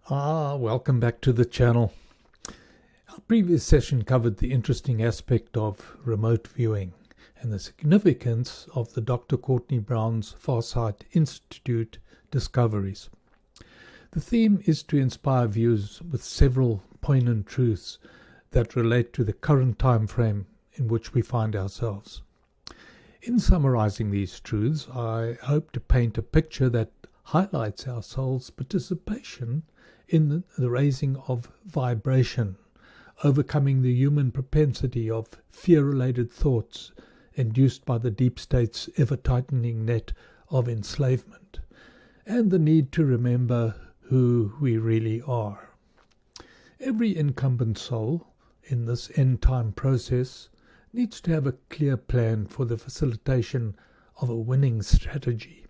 Welcome back to the channel. Our previous session covered the interesting aspect of remote viewing and the significance of the Dr. Courtney Brown's Farsight Institute discoveries. The theme is to inspire viewers with several poignant truths that relate to the current time frame in which we find ourselves. In summarizing these truths, I hope to paint a picture that highlights our soul's participation in the raising of vibration, overcoming the human propensity of fear-related thoughts induced by the deep state's ever-tightening net of enslavement, and the need to remember who we really are. Every incumbent soul in this end-time process needs to have a clear plan for the facilitation of a winning strategy.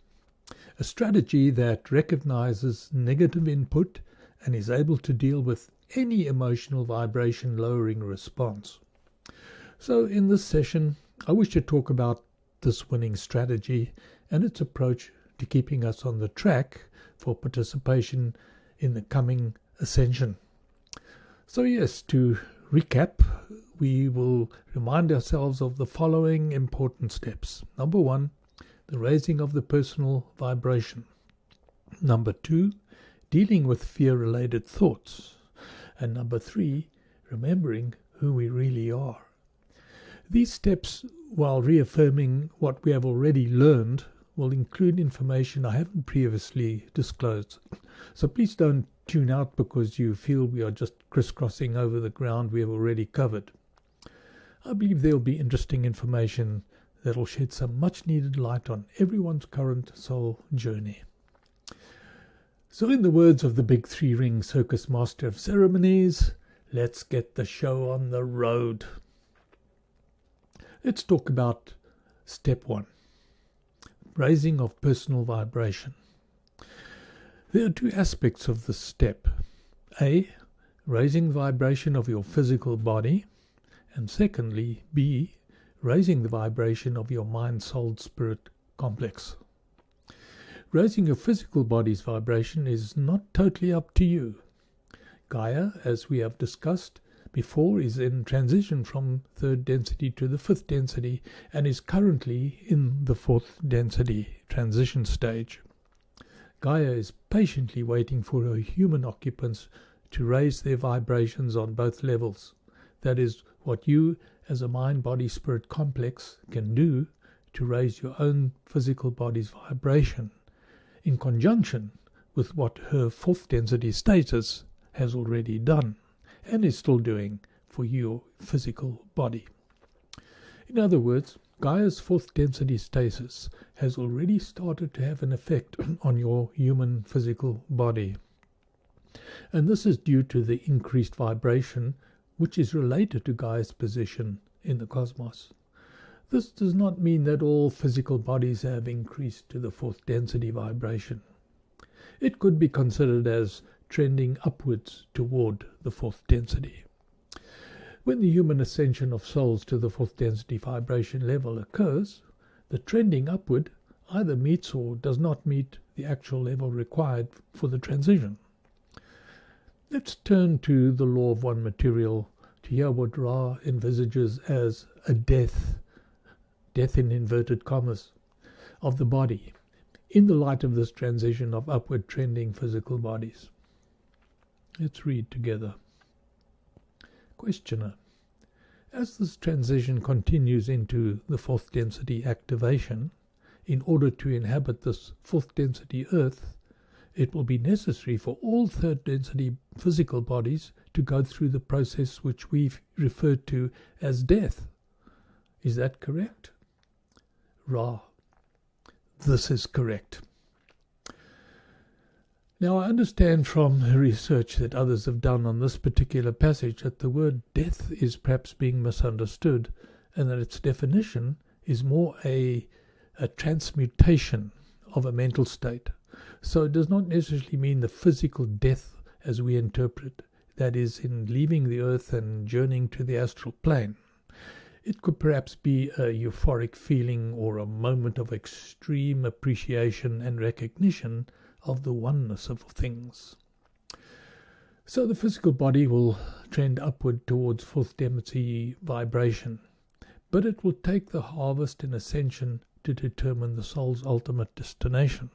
A strategy that recognizes negative input and is able to deal with any emotional vibration lowering response. So in this session, I wish to talk about this winning strategy and its approach to keeping us on the track for participation in the coming ascension. So yes, to recap, we will remind ourselves of the following important steps. Number 1, the raising of the personal vibration. Number 2, dealing with fear-related thoughts. And number 3, remembering who we really are. These steps, while reaffirming what we have already learned, will include information I haven't previously disclosed. So please don't tune out because you feel we are just crisscrossing over the ground we have already covered. I believe there will be interesting information that will shed some much-needed light on everyone's current soul journey. So in the words of the Big Three Ring Circus Master of Ceremonies, let's get the show on the road. Let's talk about step 1, raising of personal vibration. There are 2 aspects of this step. A, raising vibration of your physical body, and secondly, B, raising the vibration of your mind-soul-spirit complex. Raising your physical body's vibration is not totally up to you. Gaia, as we have discussed before, is in transition from 3rd density to the 5th density and is currently in the 4th density transition stage. Gaia is patiently waiting for her human occupants to raise their vibrations on both levels. That is what you, as a mind-body-spirit complex, can do to raise your own physical body's vibration, in conjunction with what her 4th density status has already done and is still doing for your physical body. In other words, Gaia's 4th density status has already started to have an effect on your human physical body. And this is due to the increased vibration which is related to Gaia's position in the cosmos. This does not mean that all physical bodies have increased to the 4th density vibration. It could be considered as trending upwards toward the 4th density. When the human ascension of souls to the 4th density vibration level occurs, the trending upward either meets or does not meet the actual level required for the transition. Let's turn to the law of one material to hear what Ra envisages as a death in inverted commas, of the body, in the light of this transition of upward trending physical bodies. Let's read together. Questioner: as this transition continues into the 4th density activation, in order to inhabit this 4th density Earth, it will be necessary for all 3rd density physical bodies to go through the process which we've referred to as death. Is that correct? Ra: this is correct. Now, I understand from research that others have done on this particular passage that the word death is perhaps being misunderstood and that its definition is more a transmutation of a mental state. So it does not necessarily mean the physical death as we interpret, that is, in leaving the earth and journeying to the astral plane. It could perhaps be a euphoric feeling or a moment of extreme appreciation and recognition of the oneness of things. So the physical body will trend upward towards fourth density vibration, but it will take the harvest in ascension to determine the soul's ultimate destination.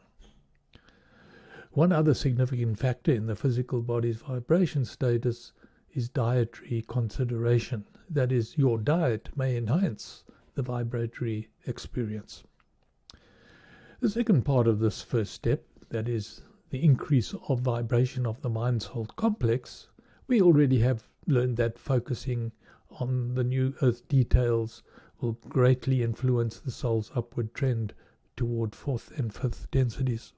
One other significant factor in the physical body's vibration status is dietary consideration. That is, your diet may enhance the vibratory experience. The second part of this first step, that is, the increase of vibration of the mind-soul complex, we already have learned that focusing on the new earth details will greatly influence the soul's upward trend toward fourth and fifth densities.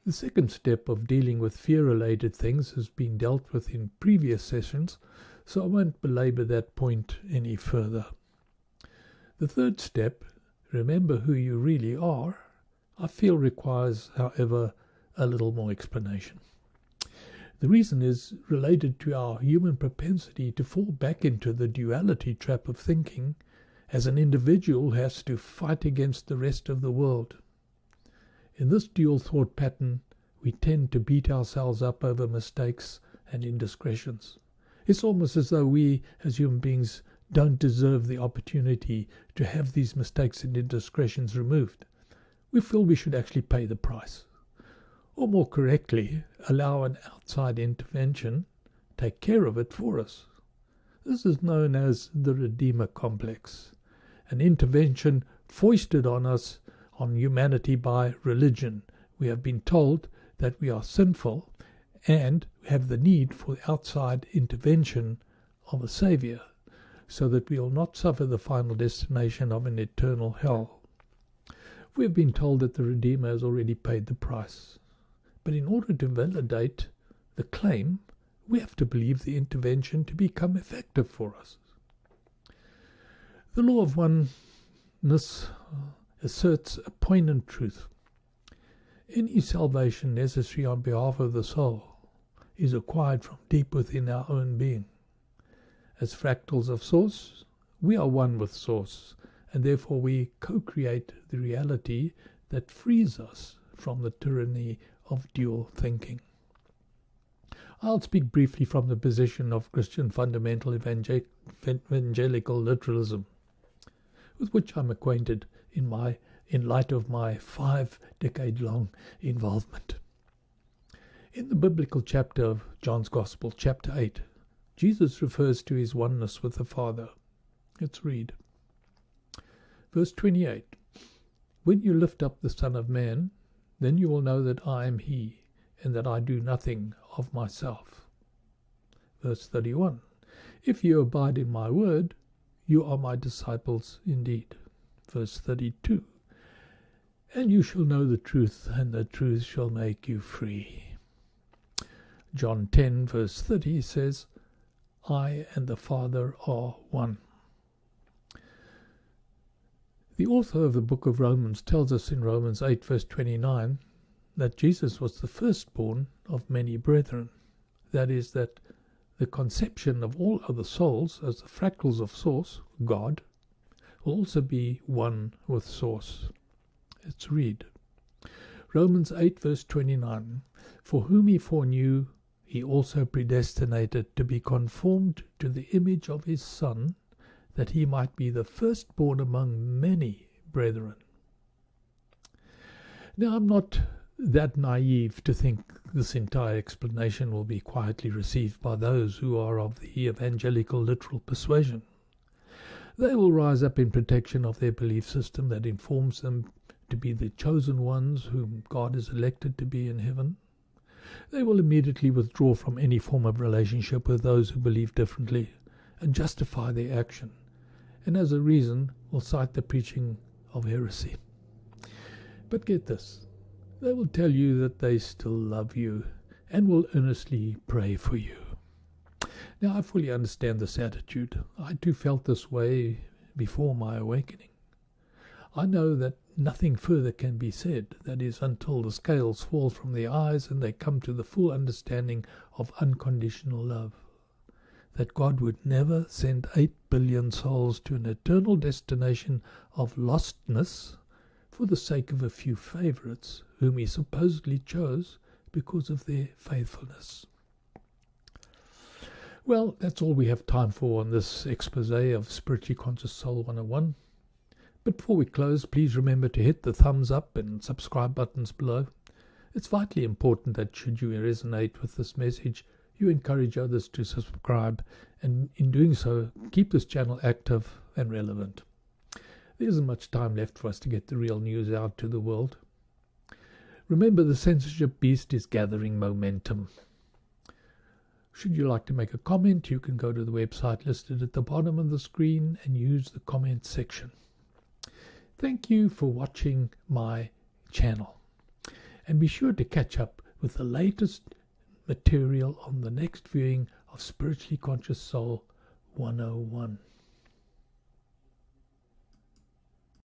The second step of dealing with fear-related things has been dealt with in previous sessions, so I won't belabor that point any further. The third step, remember who you really are, I feel requires, however, a little more explanation. The reason is related to our human propensity to fall back into the duality trap of thinking, as an individual has to fight against the rest of the world. In this dual thought pattern, we tend to beat ourselves up over mistakes and indiscretions. It's almost as though we, as human beings, don't deserve the opportunity to have these mistakes and indiscretions removed. We feel we should actually pay the price. Or more correctly, allow an outside intervention take care of it for us. This is known as the Redeemer complex, an intervention foisted on us, on humanity, by religion. We have been told that we are sinful and have the need for the outside intervention of a Saviour, so that we will not suffer the final destination of an eternal hell. We have been told that the Redeemer has already paid the price. But in order to validate the claim, we have to believe the intervention to become effective for us. The law of oneness asserts a poignant truth. Any salvation necessary on behalf of the soul is acquired from deep within our own being. As fractals of Source, we are one with Source, and therefore we co-create the reality that frees us from the tyranny of dual thinking. I'll speak briefly from the position of Christian fundamental evangelical literalism, with which I'm acquainted in light of my 5-decade-long involvement. In the biblical chapter of John's Gospel, chapter 8, Jesus refers to his oneness with the Father. Let's read. Verse 28. When you lift up the Son of Man, then you will know that I am he, and that I do nothing of myself. Verse 31. If you abide in my word, you are my disciples indeed. Verse 32. And you shall know the truth, and the truth shall make you free. John 10 verse 30 says, I and the Father are one. The author of the book of Romans tells us in Romans 8 verse 29 that Jesus was the firstborn of many brethren. That is, that the conception of all other souls as the fractals of Source, God, will also be one with Source. Let's read. Romans 8 verse 29. For whom he foreknew, he also predestinated to be conformed to the image of his Son, that he might be the firstborn among many brethren. Now, I'm not that naive to think this entire explanation will be quietly received by those who are of the evangelical literal persuasion. They will rise up in protection of their belief system that informs them to be the chosen ones whom God has elected to be in heaven. They will immediately withdraw from any form of relationship with those who believe differently and justify their action, and as a reason will cite the preaching of heresy. But get this, they will tell you that they still love you and will earnestly pray for you. Now, I fully understand this attitude. I too felt this way before my awakening. I know that nothing further can be said, that is, until the scales fall from their eyes and they come to the full understanding of unconditional love. That God would never send 8 billion souls to an eternal destination of lostness for the sake of a few favorites whom he supposedly chose because of their faithfulness. Well, that's all we have time for on this expose of Spiritually Conscious Soul 101. But before we close, please remember to hit the thumbs up and subscribe buttons below. It's vitally important that should you resonate with this message, you encourage others to subscribe, and in doing so, keep this channel active and relevant. There isn't much time left for us to get the real news out to the world. Remember, the censorship beast is gathering momentum. Should you like to make a comment, you can go to the website listed at the bottom of the screen and use the comment section. Thank you for watching my channel. And be sure to catch up with the latest material on the next viewing of Spiritually Conscious Soul 101.